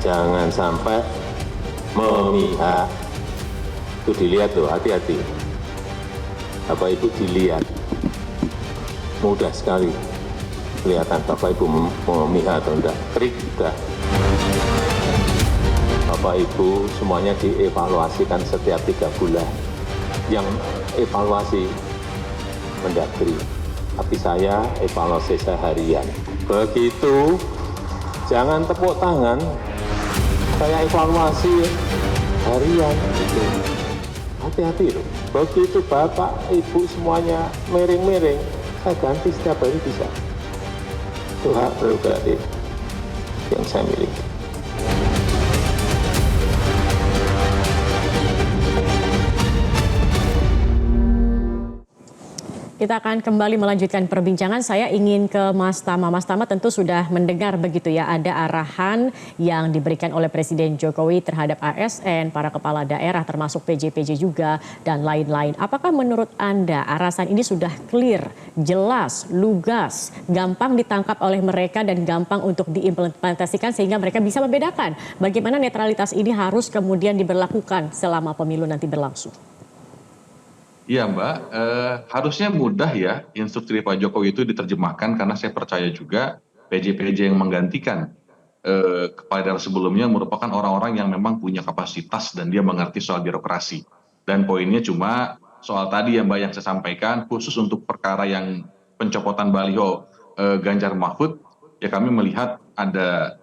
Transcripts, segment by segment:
Jangan sampai memihak. Itu dilihat loh, hati-hati. Bapak Ibu dilihat. Mudah sekali kelihatan Bapak Ibu memihak atau enggak. Trik sudah. Bapak Ibu semuanya dievaluasikan setiap 3 bulan. Yang evaluasi Mendagri, tapi saya evaluasi seharian. Begitu, jangan tepuk tangan, saya evaluasi harian. Gitu. Hati-hati loh, begitu Bapak, Ibu semuanya miring-miring, saya ganti setiap hari bisa. Itu hak prerogatif yang saya miliki. Kita akan kembali melanjutkan perbincangan. Saya ingin ke Mas Tama. Mas Tama tentu sudah mendengar begitu ya, ada arahan yang diberikan oleh Presiden Jokowi terhadap ASN, para kepala daerah termasuk PJ-PJ juga dan lain-lain. Apakah menurut Anda arahan ini sudah clear, jelas, lugas, gampang ditangkap oleh mereka dan gampang untuk diimplementasikan sehingga mereka bisa membedakan bagaimana netralitas ini harus kemudian diberlakukan selama pemilu nanti berlangsung? Iya Mbak, harusnya mudah ya instruksi dari Pak Jokowi itu diterjemahkan karena saya percaya juga PJ-PJ yang menggantikan kepala daerah sebelumnya merupakan orang-orang yang memang punya kapasitas dan dia mengerti soal birokrasi. Dan poinnya cuma soal tadi ya Mbak yang saya sampaikan khusus untuk perkara yang pencopotan baliho Ganjar Mahfud, ya kami melihat ada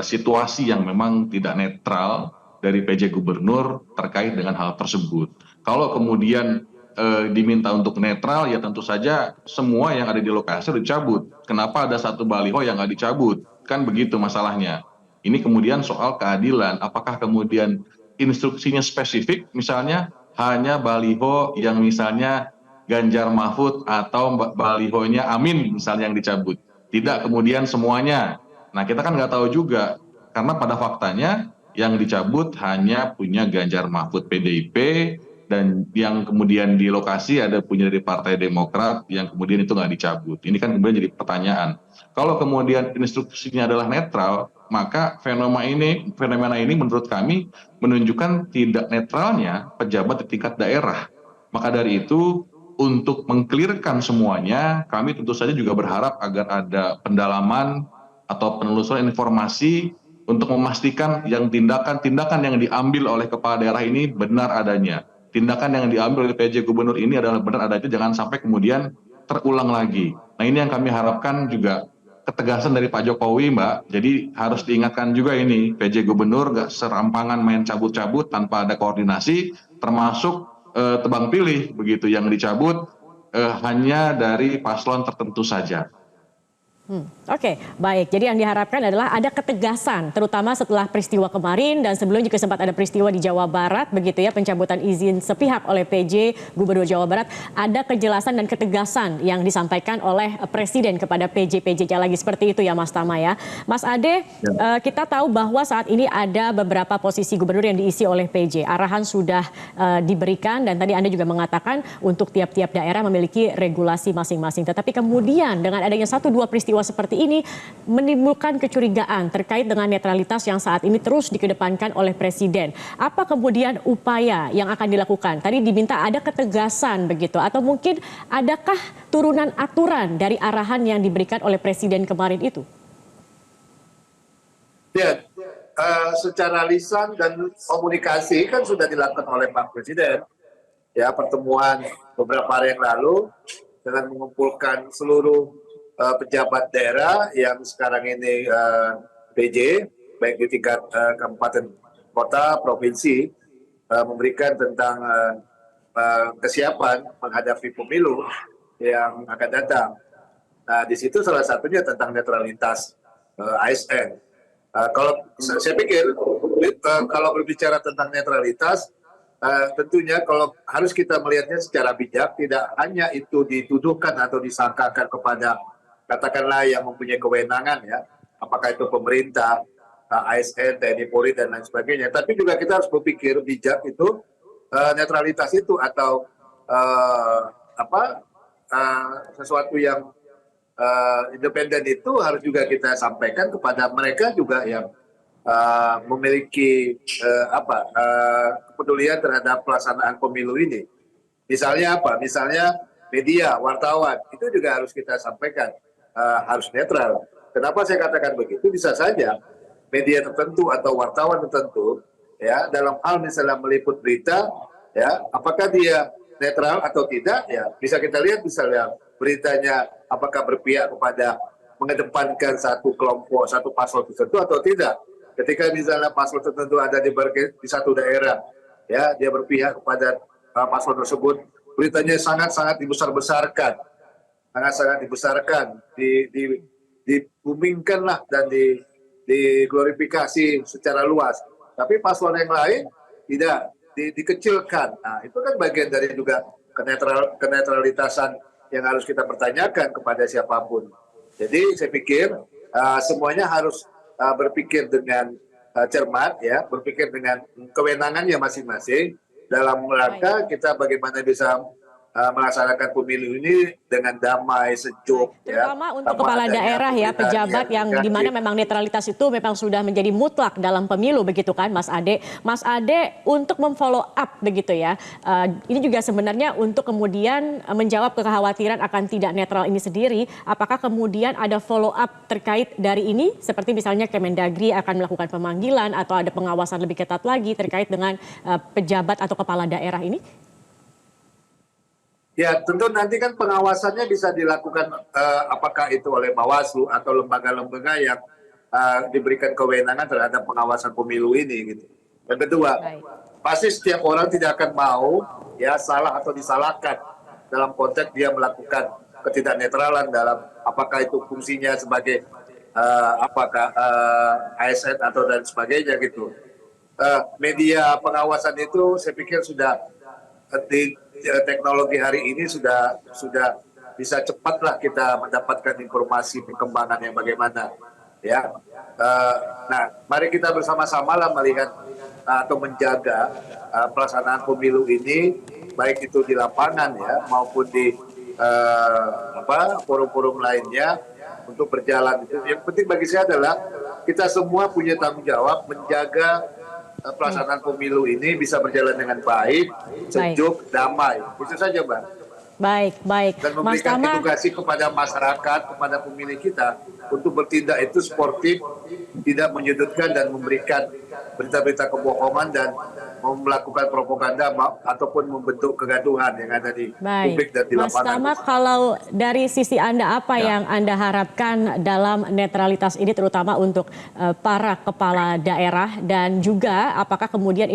situasi yang memang tidak netral dari PJ Gubernur terkait dengan hal tersebut. Kalau kemudian diminta untuk netral, ya tentu saja semua yang ada di lokasi harus dicabut. Kenapa ada satu baliho yang nggak dicabut? Kan begitu masalahnya. Ini kemudian soal keadilan. Apakah kemudian instruksinya spesifik, misalnya hanya baliho yang misalnya Ganjar Mahfud atau balihonya Amin misalnya yang dicabut. Tidak kemudian semuanya. Nah kita kan nggak tahu juga. Karena pada faktanya yang dicabut hanya punya Ganjar Mahfud PDIP, dan yang kemudian di lokasi ada punya dari Partai Demokrat yang kemudian itu nggak dicabut. Ini kan kemudian jadi pertanyaan. Kalau kemudian instruksinya adalah netral, maka fenomena ini menurut kami menunjukkan tidak netralnya pejabat di tingkat daerah. Maka dari itu untuk mengklirkan semuanya, kami tentu saja juga berharap agar ada pendalaman atau penelusuran informasi untuk memastikan yang tindakan-tindakan yang diambil oleh kepala daerah ini benar adanya. Tindakan yang diambil oleh PJ Gubernur ini adalah benar adanya, jangan sampai kemudian terulang lagi. Nah ini yang kami harapkan juga ketegasan dari Pak Jokowi Mbak. Jadi harus diingatkan juga ini, PJ Gubernur gak serampangan main cabut-cabut tanpa ada koordinasi, termasuk tebang pilih begitu yang dicabut hanya dari paslon tertentu saja. Oke, baik. Jadi yang diharapkan adalah ada ketegasan, terutama setelah peristiwa kemarin dan sebelumnya juga sempat ada peristiwa di Jawa Barat, begitu ya, pencabutan izin sepihak oleh PJ Gubernur Jawa Barat. Ada kejelasan dan ketegasan yang disampaikan oleh Presiden kepada PJ-PJ-nya lagi seperti itu ya Mas Tama ya. Mas Ade, kita tahu bahwa saat ini ada beberapa posisi gubernur yang diisi oleh PJ. Arahan sudah diberikan dan tadi Anda juga mengatakan untuk tiap-tiap daerah memiliki regulasi masing-masing. Tetapi kemudian dengan adanya 1-2 peristiwa seperti ini menimbulkan kecurigaan terkait dengan netralitas yang saat ini terus dikedepankan oleh Presiden. Apa kemudian upaya yang akan dilakukan? Tadi diminta ada ketegasan begitu, atau mungkin adakah turunan aturan dari arahan yang diberikan oleh Presiden kemarin itu? Ya, secara lisan dan komunikasi kan sudah dilakukan oleh Pak Presiden. Ya, pertemuan beberapa hari yang lalu dengan mengumpulkan seluruh pejabat daerah yang sekarang ini PJ, baik di tingkat kabupaten, kota, provinsi, memberikan tentang kesiapan menghadapi pemilu yang akan datang. Nah, di situ salah satunya tentang netralitas ASN. Kalau saya pikir kalau berbicara tentang netralitas, tentunya kalau harus kita melihatnya secara bijak, tidak hanya itu dituduhkan atau disangkakan kepada katakanlah yang mempunyai kewenangan ya, apakah itu pemerintah, ASN, TNI Polri dan lain sebagainya. Tapi juga kita harus berpikir bijak itu netralitas itu atau sesuatu yang independen itu harus juga kita sampaikan kepada mereka juga yang memiliki kepedulian terhadap pelaksanaan pemilu ini. Misalnya apa? Misalnya media, wartawan, itu juga harus kita sampaikan harus netral. Kenapa saya katakan begitu? Bisa saja media tertentu atau wartawan tertentu, ya, dalam hal misalnya meliput berita, ya, apakah dia netral atau tidak? Ya, bisa kita lihat misalnya beritanya apakah berpihak kepada mengedepankan satu kelompok, satu paslon tertentu atau tidak. Ketika misalnya paslon tertentu ada di satu daerah, ya, dia berpihak kepada paslon tersebut, beritanya sangat-sangat dibesar-besarkan, sangat-sangat dibesarkan, dibumingkan lah dan diglorifikasi secara luas. Tapi paslon yang lain tidak dikecilkan. Nah, itu kan bagian dari juga kenetralitasan yang harus kita pertanyakan kepada siapapun. Jadi saya pikir semuanya harus berpikir dengan cermat, ya, berpikir dengan kewenangannya masing-masing dalam rangka kita bagaimana bisa melaksanakan pemilu ini dengan damai, sejuk. Terutama ya, untuk kepala daerah ya, pejabat yang dimana memang netralitas itu memang sudah menjadi mutlak dalam pemilu begitu kan Mas Ade. Mas Ade untuk memfollow up begitu ya, ini juga sebenarnya untuk kemudian menjawab kekhawatiran akan tidak netral ini sendiri, apakah kemudian ada follow up terkait dari ini seperti misalnya Kemendagri akan melakukan pemanggilan atau ada pengawasan lebih ketat lagi terkait dengan pejabat atau kepala daerah ini? Ya, tentu nanti kan pengawasannya bisa dilakukan apakah itu oleh Bawaslu atau lembaga-lembaga yang diberikan kewenangan terhadap pengawasan pemilu ini gitu. Yang kedua, pasti setiap orang tidak akan mau ya salah atau disalahkan dalam konteks dia melakukan ketidaknetralan dalam apakah itu fungsinya sebagai ASN atau dan sebagainya gitu. Media pengawasan itu saya pikir sudah teknologi hari ini sudah bisa cepatlah kita mendapatkan informasi perkembangan yang bagaimana, ya. Nah, mari kita bersama-sama lah melihat atau menjaga pelaksanaan pemilu ini, baik itu di lapangan ya maupun di forum-forum lainnya untuk berjalan. Yang penting bagi saya adalah kita semua punya tanggung jawab menjaga pelaksanaan pemilu ini bisa berjalan dengan baik, sejuk, damai. Itu saja, Mbak. Baik. Dan memberikan edukasi kepada masyarakat, kepada pemilih kita untuk bertindak itu sportif, tidak menyudutkan dan memberikan berita-berita kebohongan dan melakukan propaganda ataupun membentuk kegaduhan yang ada di publik dan di lapangan. Mas Tama, kalau dari sisi Anda apa yang Anda harapkan dalam netralitas ini terutama untuk para kepala daerah dan juga apakah kemudian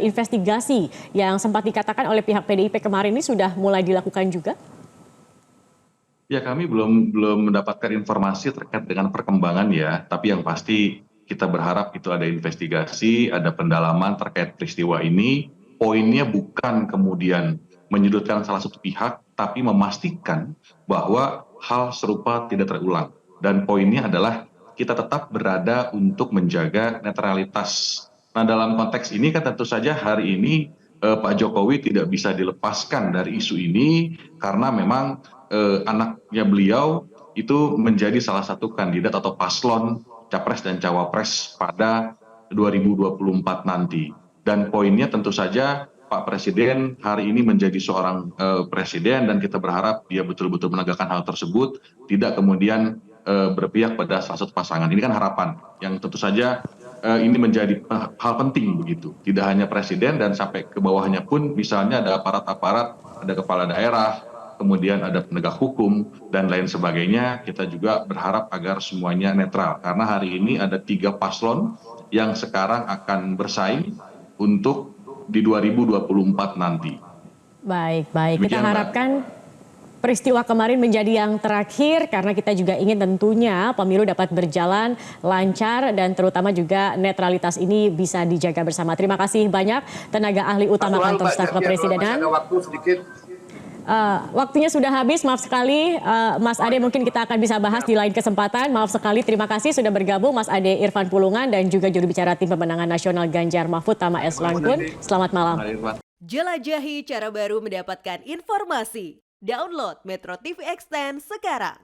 investigasi yang sempat dikatakan oleh pihak PDIP kemarin ini sudah mulai dilakukan juga? Ya, kami belum mendapatkan informasi terkait dengan perkembangan ya, tapi yang pasti kita berharap itu ada investigasi, ada pendalaman terkait peristiwa ini. Poinnya bukan kemudian menyudutkan salah satu pihak, tapi memastikan bahwa hal serupa tidak terulang. Dan poinnya adalah kita tetap berada untuk menjaga netralitas. Nah, dalam konteks ini kan tentu saja hari ini Pak Jokowi tidak bisa dilepaskan dari isu ini karena memang anaknya beliau itu menjadi salah satu kandidat atau paslon Capres dan Cawapres pada 2024 nanti. Dan poinnya tentu saja Pak Presiden hari ini menjadi seorang presiden dan kita berharap dia betul-betul menegakkan hal tersebut, tidak kemudian berpihak pada salah satu pasangan. Ini kan harapan yang tentu saja ini menjadi hal penting begitu. Tidak hanya presiden dan sampai ke bawahnya pun misalnya ada aparat-aparat, ada kepala daerah, kemudian ada penegak hukum dan lain sebagainya. Kita juga berharap agar semuanya netral karena hari ini ada 3 paslon yang sekarang akan bersaing untuk di 2024 nanti. Baik. Kita harapkan peristiwa kemarin menjadi yang terakhir karena kita juga ingin tentunya pemilu dapat berjalan lancar dan terutama juga netralitas ini bisa dijaga bersama. Terima kasih banyak tenaga ahli utama kantor staf kepresidenan. Ada waktu sedikit. Waktunya sudah habis, maaf sekali Mas Ade, mungkin kita akan bisa bahas di lain kesempatan. Maaf sekali, terima kasih sudah bergabung Mas Ade Irfan Pulungan dan juga juru bicara tim pemenangan nasional Ganjar Mahfud Tama S. Langkun. Selamat malam. Jelajahi cara baru mendapatkan informasi. Download Metro TV Extend sekarang.